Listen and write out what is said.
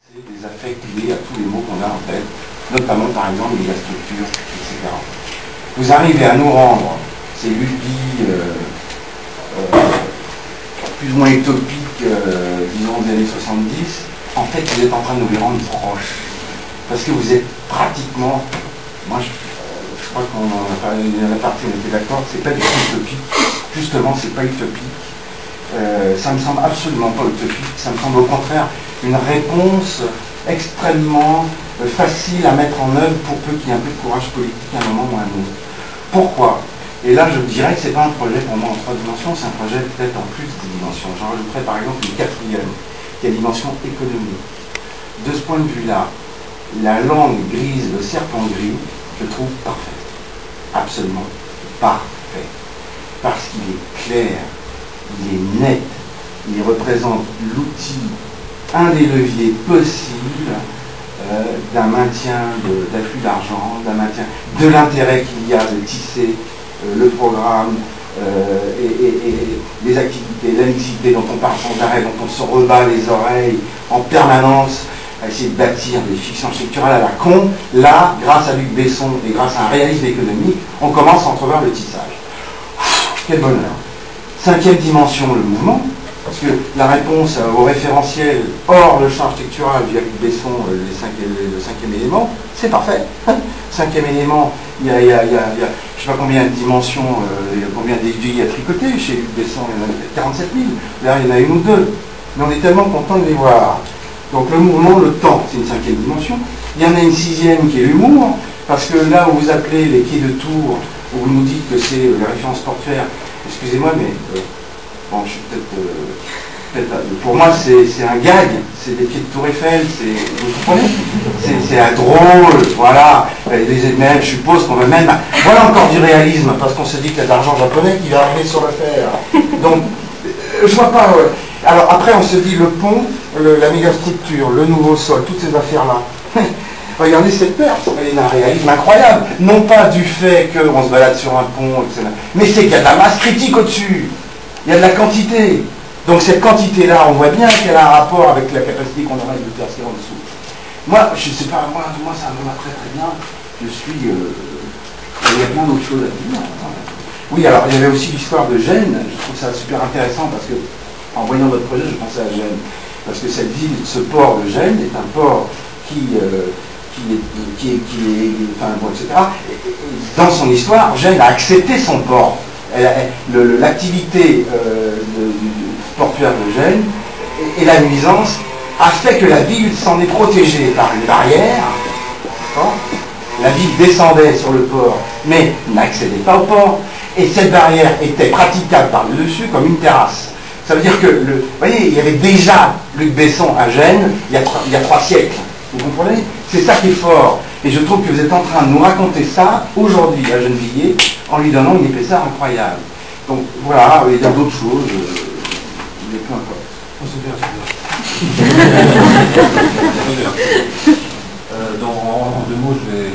C'est des affects liés à tous les mots qu'on a en tête, notamment par exemple les structures, etc. Vous arrivez à nous rendre ces lubies plus ou moins utopiques, disons des années 70, en fait vous êtes en train de nous les rendre proches. Parce que vous êtes pratiquement, moi je crois qu'on en a parlé, la partie on était d'accord, c'est pas du tout utopique. Justement, c'est pas utopique. Ça me semble absolument pas utopique. Ça me semble au contraire une réponse extrêmement facile à mettre en œuvre pour peu qu'il y ait un peu de courage politique à un moment ou à un autre. Pourquoi? Et là, je dirais que c'est pas un projet pour moi en 3 dimensions, c'est un projet peut-être en plus de dimensions. J'en rajouterais par exemple une 4e, qui est la dimension économique. De ce point de vue-là, la langue grise, le serpent gris, je trouve parfait. Absolument parfait. Parce qu'il est clair, il est net, il représente l'outil, un des leviers possibles d'un maintien d'afflux d'argent, d'un maintien de l'intérêt qu'il y a de tisser le programme et les activités, la mixité dont on parle sans arrêt, dont on se rebat les oreilles en permanence, à essayer de bâtir des fictions structurelles à la con. Là, grâce à Luc Besson et grâce à un réalisme économique, on commence à entrevoir le tissage. Quel bonheur. 5e dimension, le mouvement, parce que la réponse au référentiel hors le champ architectural via Luc Besson, le 5e élément, c'est parfait. 5e élément, il y a je ne sais pas combien de dimensions, combien d'aiguilles à tricoter chez Luc Besson, il y en a 47 000, là il y en a une ou deux, mais on est tellement content de les voir. Donc le mouvement, le temps, c'est une 5e dimension. Il y en a une 6e qui est l'humour, parce que là où vous appelez les quais de Tours, où vous nous dites que c'est les références portuaires, excusez-moi, mais bon, je suis peut-être pour moi, c'est un gag, c'est des quais de Tour Eiffel, vous comprenez? C'est un drôle, voilà. Même, je suppose qu'on va même... Voilà encore du réalisme, parce qu'on se dit qu'il y a de l'argent japonais qui va arriver sur l'affaire. Donc, je vois pas... Alors après, on se dit le pont, la mégastructure, le nouveau sol, toutes ces affaires-là. Regardez cette perte, elle a un réalisme incroyable. Non pas du fait qu'on se balade sur un pont, etc. Mais c'est qu'il y a de la masse critique au-dessus. Il y a de la quantité. Donc cette quantité-là, on voit bien qu'elle a un rapport avec la capacité qu'on aurait de percer en dessous. Moi, je ne sais pas, moi ça me va très très bien. Je suis... il y a plein d'autres choses à dire. Oui, alors il y avait aussi l'histoire de Gênes. Je trouve ça super intéressant parce que, en voyant votre projet, je pensais à Gênes. Parce que cette ville, ce port de Gênes est un port qui est enfin, bon, etc. Dans son histoire, Gênes a accepté son port. L'activité portuaire de Gênes et la nuisance a fait que la ville s'en est protégée par une barrière. La ville descendait sur le port, mais n'accédait pas au port. Et cette barrière était praticable par le dessus comme une terrasse. Ça veut dire que, vous voyez, il y avait déjà Luc Besson à Gênes il y a 3 siècles. Vous comprenez? C'est ça qui est fort. Et je trouve que vous êtes en train de nous raconter ça aujourd'hui à Gennevilliers en lui donnant une épaisseur incroyable. Donc voilà, il y a d'autres choses, mais peu importe. En 2 mots, je vais